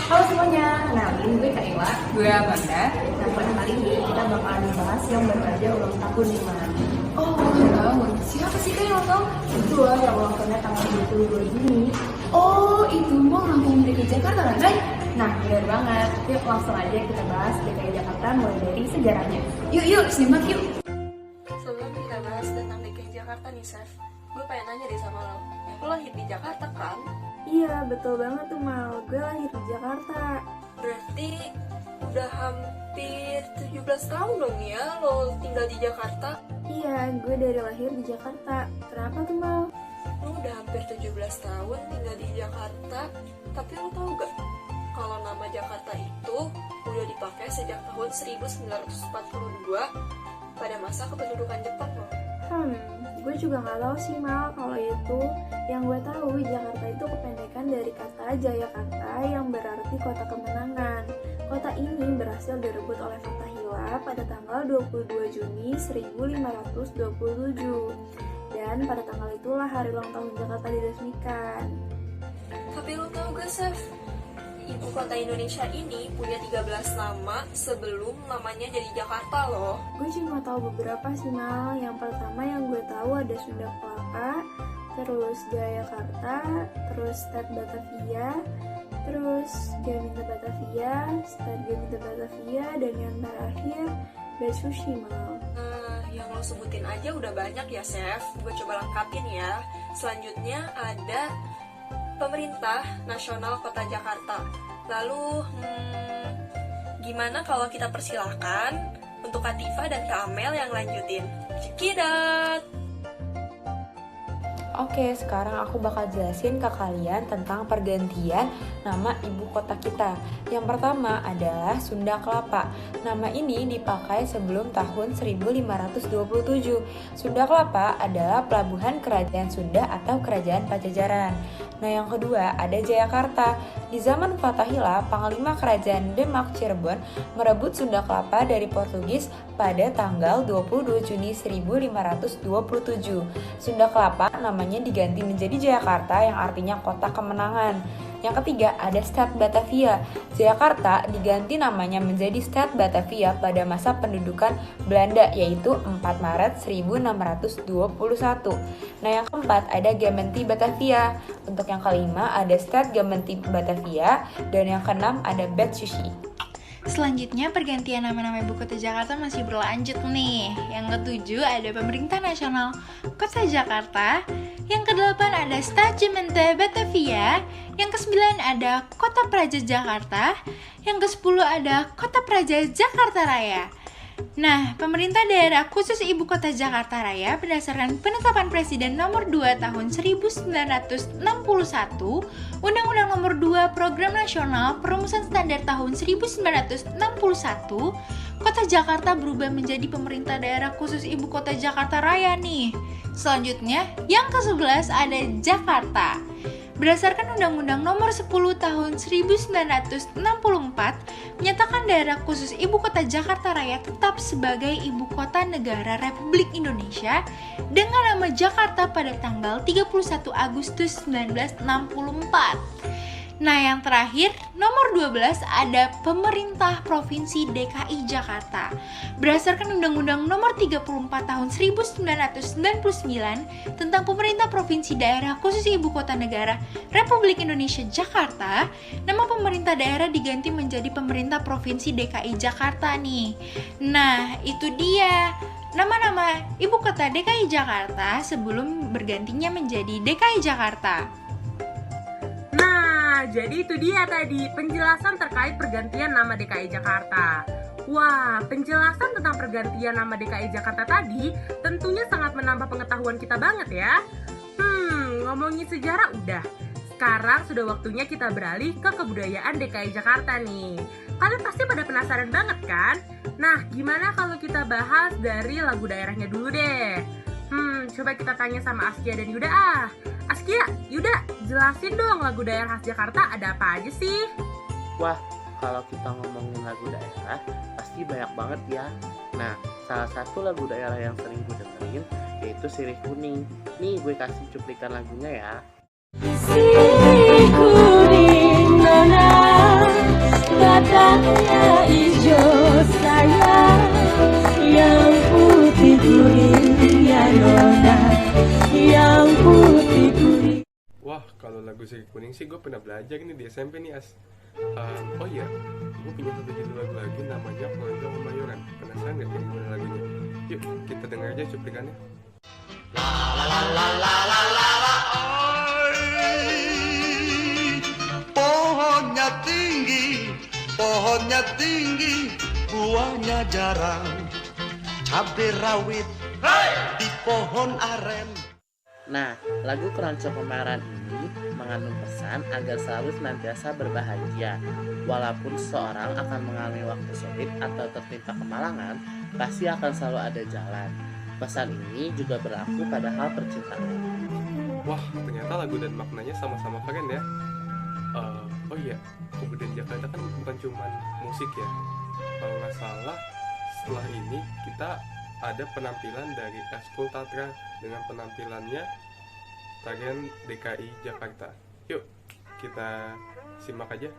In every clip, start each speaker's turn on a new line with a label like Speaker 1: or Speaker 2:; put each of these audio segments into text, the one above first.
Speaker 1: Halo semuanya, kenalin gue Kaila.
Speaker 2: Gue Amanda.
Speaker 1: Nah, pada kali ini kita bakalan bahas yang baru aja ulang tahun nih, Man.
Speaker 2: Oh, ulang tahun. Siapa sih Kak yang ulang tahun?
Speaker 1: Itu lah yang ulang tahunnya tanggal 22 Juni.
Speaker 2: Oh, itu mau ulang tahun DKI Jakarta kan, Ray?
Speaker 1: Nah, benar banget. Yuk langsung aja kita bahas DKI Jakarta mulai dari sejarahnya.
Speaker 2: Yuk, simak yuk.
Speaker 3: Sebelum kita bahas tentang DKI Jakarta nih, Chef, gue pengen nanya deh sama lo. Lo lahir di Jakarta kan?
Speaker 1: Iya, betul banget tuh, Mal. Gue lahir di Jakarta.
Speaker 3: Berarti udah hampir 17 tahun dong ya lo tinggal di Jakarta?
Speaker 1: Iya, gue dari lahir di Jakarta. Kenapa tuh, Mal?
Speaker 3: Lo udah hampir 17 tahun tinggal di Jakarta, tapi lo tau gak? Kalau nama Jakarta itu udah dipakai sejak tahun 1942 pada masa kependudukan Jepang loh.
Speaker 1: Gue juga nggak tahu sih, Mal, kalau itu. Yang gue tahu, Jakarta itu kependekan dari kata Jayakarta yang berarti kota kemenangan. Kota ini berhasil direbut oleh Fathahillah pada tanggal 22 Juni 1527. Dan pada tanggal itulah hari ulang tahun Jakarta diresmikan.
Speaker 3: Tapi lo tau gak, Chef? Ibu kota Indonesia ini punya 13 nama sebelum namanya jadi Jakarta loh.
Speaker 1: Gue cuma tahu beberapa sih, Mal. Yang pertama yang gue tahu ada Sunda Kelapa, terus Jayakarta, terus Stad Batavia, terus Gaminta Batavia, Stad Gaminta Batavia, dan yang terakhir Datsushi, Mal.
Speaker 3: Nah, yang lo sebutin aja udah banyak ya, Chef. Gue coba lengkapin ya. Selanjutnya ada Pemerintah Nasional Kota Jakarta. Lalu, gimana kalau kita persilahkan untuk Katifa dan Kak Amel yang lanjutin? Check it out!
Speaker 4: Oke, sekarang aku bakal jelasin ke kalian tentang pergantian nama ibu kota kita. Yang pertama adalah Sunda Kelapa. Nama ini dipakai sebelum tahun 1527. Sunda Kelapa adalah pelabuhan kerajaan Sunda atau kerajaan Pajajaran. Nah, yang kedua ada Jayakarta. Di zaman Fathahillah, Panglima Kerajaan Demak Cirebon merebut Sunda Kelapa dari Portugis pada tanggal 22 Juni 1527. Sunda Kelapa namanya diganti menjadi Jayakarta yang artinya kota kemenangan. Yang ketiga ada Stad Batavia. Jakarta diganti namanya menjadi Stad Batavia pada masa pendudukan Belanda yaitu 4 Maret 1621. Nah, yang keempat ada Gemeente Batavia. Untuk yang kelima ada Stad Gemeente Batavia dan yang keenam ada Datsushi.
Speaker 5: Selanjutnya pergantian nama-nama ibu kota Jakarta masih berlanjut nih. Yang ketujuh ada Pemerintah Nasional Kota Jakarta. Yang kedelapan ada Stad Gemeente Batavia. Yang kesembilan ada Kota Praja Jakarta. Yang kesepuluh ada Kota Praja Jakarta Raya. Nah, pemerintah daerah khusus Ibu Kota Jakarta Raya berdasarkan penetapan Presiden nomor 2 tahun 1961, Undang-Undang nomor 2 Program Nasional Perumusan Standar tahun 1961, Kota Jakarta berubah menjadi pemerintah daerah khusus Ibu Kota Jakarta Raya nih. Selanjutnya, yang ke-11 ada Jakarta. Berdasarkan Undang-Undang Nomor 10 Tahun 1964, menyatakan daerah khusus Ibu Kota Jakarta Raya tetap sebagai Ibu Kota Negara Republik Indonesia dengan nama Jakarta pada tanggal 31 Agustus 1964. Nah, yang terakhir, nomor 12 ada Pemerintah Provinsi DKI Jakarta. Berdasarkan Undang-Undang Nomor 34 Tahun 1999 tentang Pemerintah Provinsi Daerah Khusus Ibu Kota Negara Republik Indonesia Jakarta, nama pemerintah daerah diganti menjadi Pemerintah Provinsi DKI Jakarta nih. Nah, itu dia nama-nama Ibu Kota DKI Jakarta sebelum bergantinya menjadi DKI Jakarta.
Speaker 6: Nah, jadi itu dia tadi penjelasan terkait pergantian nama DKI Jakarta. Wah, penjelasan tentang pergantian nama DKI Jakarta tadi tentunya sangat menambah pengetahuan kita banget ya. Ngomongin sejarah udah. Sekarang sudah waktunya kita beralih ke kebudayaan DKI Jakarta nih. Kalian pasti pada penasaran banget kan? Nah, gimana kalau kita bahas dari lagu daerahnya dulu deh? Coba kita tanya sama Askia dan Yuda ah. Askia, Yuda, jelasin dong lagu daerah khas Jakarta ada apa aja sih?
Speaker 7: Wah, kalau kita ngomongin lagu daerah, pasti banyak banget ya. Nah, salah satu lagu daerah yang sering gue dengerin yaitu Sirih Kuning. Nih, gue kasih cuplikan lagunya ya.
Speaker 8: Sirih kuning nona buahnya hijau sayang, yang putih gurih ya nona, yang putih gurih.
Speaker 9: Wah, kalau lagu Sirih Kuning sih gue pernah belajar nih di SMP nih, As. Oh iya, gue punya satu judul lagu lagi namanya Keluarga Kemayoran. Penasaran gak kayak gimana lagunya? Yuk, kita dengar aja cuplikannya.
Speaker 10: Pohonnya tinggi, buahnya jarang, cabai rawit di pohon aren.
Speaker 7: Nah, lagu Keroncong Kemayoran ini mengandung pesan agar selalu senantiasa berbahagia. Walaupun seseorang akan mengalami waktu sulit atau tertimpa kemalangan, pasti akan selalu ada jalan. Pesan ini juga berlaku pada hal percintaan.
Speaker 9: Wah, ternyata lagu dan maknanya sama-sama keren ya. Oh iya, Kebudayaan Jakarta kan bukan cuma musik ya. Kalau nggak salah, setelah ini kita ada penampilan dari Eskul Tatra dengan penampilannya Tarian DKI Jakarta. Yuk, kita simak aja.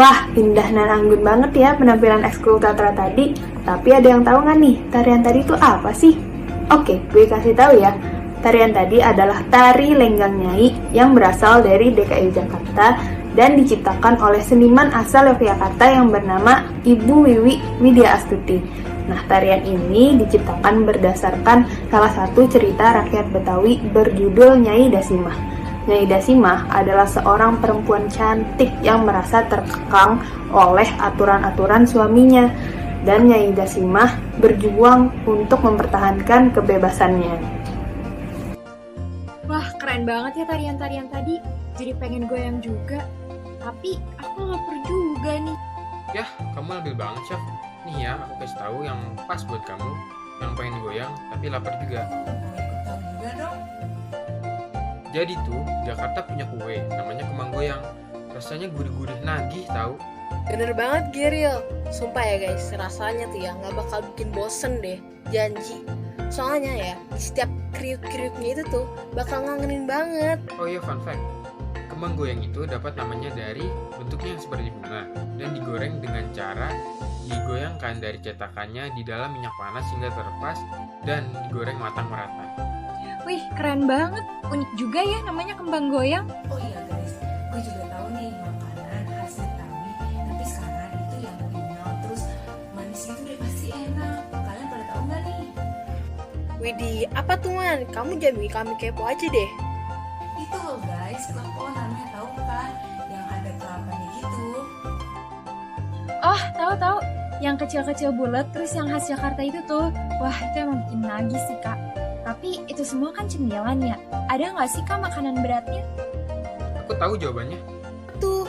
Speaker 1: Wah, indah dan anggun banget ya penampilan ekskul teater tadi. Tapi ada yang tahu nggak nih, tarian tadi itu apa sih? Oke, gue kasih tahu ya. Tarian tadi adalah tari Lenggang Nyai yang berasal dari DKI Jakarta dan diciptakan oleh seniman asal Yogyakarta yang bernama Ibu Wiwi Widya Astuti. Nah, tarian ini diciptakan berdasarkan salah satu cerita rakyat Betawi berjudul Nyai Dasimah. Nyai Dasimah adalah seorang perempuan cantik yang merasa terkekang oleh aturan-aturan suaminya. Dan Nyai Dasimah berjuang untuk mempertahankan kebebasannya.
Speaker 11: Wah, keren banget ya tarian-tarian tadi. Jadi pengen goyang juga. Tapi aku lapar juga nih.
Speaker 12: Yah, kamu labil banget, Chef. Nih ya, aku kasih tahu yang pas buat kamu. Yang pengen goyang, tapi lapar juga. Jadi tuh, Jakarta punya kue, namanya kembang goyang. Rasanya gurih-gurih nagih tahu.
Speaker 13: Bener banget Geril. Sumpah ya guys, rasanya tuh ya nggak bakal bikin bosen deh. Janji. Soalnya ya, di setiap kriuk-kriuknya itu tuh bakal ngangenin banget.
Speaker 12: Oh iya, fun fact. Kembang goyang itu dapat namanya dari bentuknya yang seperti bunga dan digoreng dengan cara digoyangkan dari cetakannya di dalam minyak panas hingga terlepas dan digoreng matang merata.
Speaker 11: Wih, keren banget. Unik juga ya namanya kembang goyang.
Speaker 14: Oh iya guys, gue juga tahu nih makanan khas Betawi. Tapi sekarang itu yang original terus manis itu udah pasti enak. Kalian pada tahu nggak nih?
Speaker 13: Widih, apa tuh Man? Kamu jangan bikin kami kepo aja deh.
Speaker 14: Itu loh guys, klepon namanya tahu kan? Yang ada kelapanya gitu.
Speaker 11: Oh, tahu. Yang kecil-kecil bulat terus yang khas Jakarta itu tuh. Wah, itu emang bikin nagih sih, Kak. Tapi itu semua kan cemilan ya. Ada nggak sih, Kak, makanan beratnya?
Speaker 12: Aku tahu jawabannya.
Speaker 13: Tuh.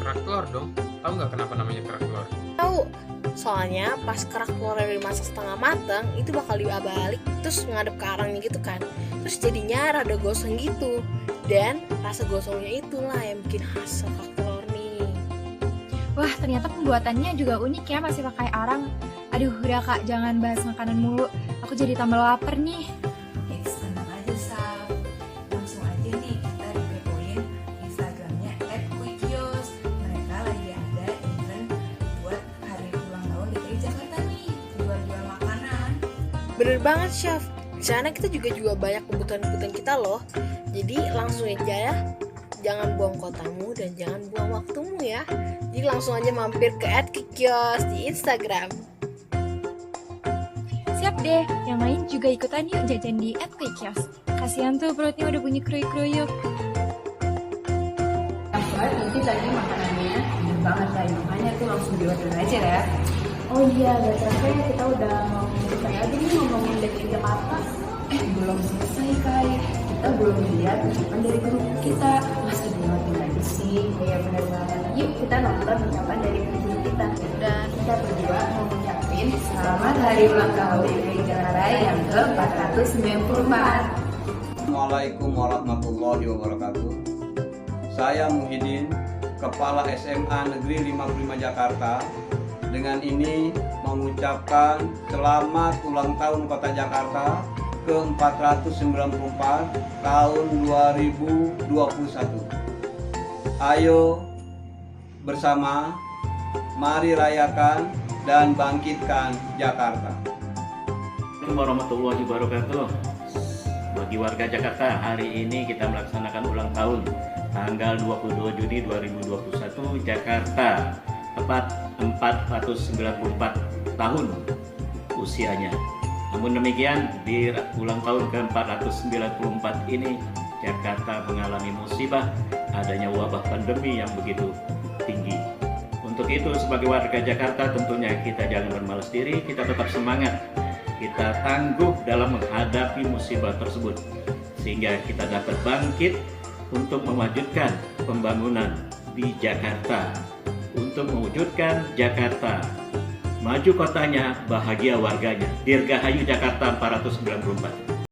Speaker 12: Kerak telur dong. Tahu nggak kenapa namanya kerak telur?
Speaker 13: Tahu. Soalnya pas kerak telurnya dimasak setengah matang, itu bakal dibalik terus ngadep ke arangnya gitu kan. Terus jadinya rada gosong gitu. Dan rasa gosongnya itulah yang bikin khas kerak telur nih.
Speaker 11: Wah, ternyata pembuatannya juga unik ya, masih pakai arang. Aduh, udah Kak, jangan bahas makanan mulu. Aku jadi tambah lapar nih.
Speaker 14: Tenang aja, Saf. Langsung aja nih kita dikepoin Instagramnya @quikios. Mereka lagi ada event buat hari ulang tahun DKI Jakarta nih, jual-jual makanan.
Speaker 13: Bener banget, Chef. Di sana kita juga banyak kebutuhan-kebutuhan kita loh. Jadi langsung aja ya. Jangan buang kotamu dan jangan buang waktumu ya. Jadi langsung aja mampir ke @quikios di Instagram.
Speaker 11: Siap deh, yang lain juga ikutan yuk jajan di @quikios. Kasihan tuh perutnya udah bunyi kruyuk-kruyuk.
Speaker 2: Nanti tadi makanannya enak banget tadi, makanya tuh langsung diorder aja ya.
Speaker 1: Oh iya, gak capek kita udah mau selesai aja nih ngomongin DKI Jakarta.
Speaker 2: Belum selesai Kai, kita belum lihat ucapan dari grup kita. Masa dimatiin aja sih?
Speaker 1: Iya benar banget. Yuk kita nonton ucapan dari guru kita.
Speaker 2: Dan kita berdua mau ngucapin selamat hari ulang tahun DKI Jakarta yang ke-494.
Speaker 15: Assalamualaikum warahmatullahi wabarakatuh. Saya Muhyiddin, Kepala SMA Negeri 55 Jakarta. Dengan ini mengucapkan selamat ulang tahun Kota Jakarta ke-494 tahun 2021. Ayo bersama, mari rayakan dan bangkitkan Jakarta.
Speaker 16: Assalamualaikum warahmatullahi wabarakatuh. Bagi warga Jakarta, hari ini kita melaksanakan ulang tahun tanggal 22 Juni 2021 Jakarta, tepat 494 tahun usianya. Namun demikian, di ulang tahun ke-494 ini Jakarta mengalami musibah adanya wabah pandemi yang begitu tinggi. Untuk itu sebagai warga Jakarta tentunya kita jangan bermalas diri, kita tetap semangat, kita tangguh dalam menghadapi musibah tersebut sehingga kita dapat bangkit untuk mewujudkan pembangunan di Jakarta, untuk mewujudkan Jakarta maju kotanya, bahagia warganya. Dirgahayu Jakarta 494.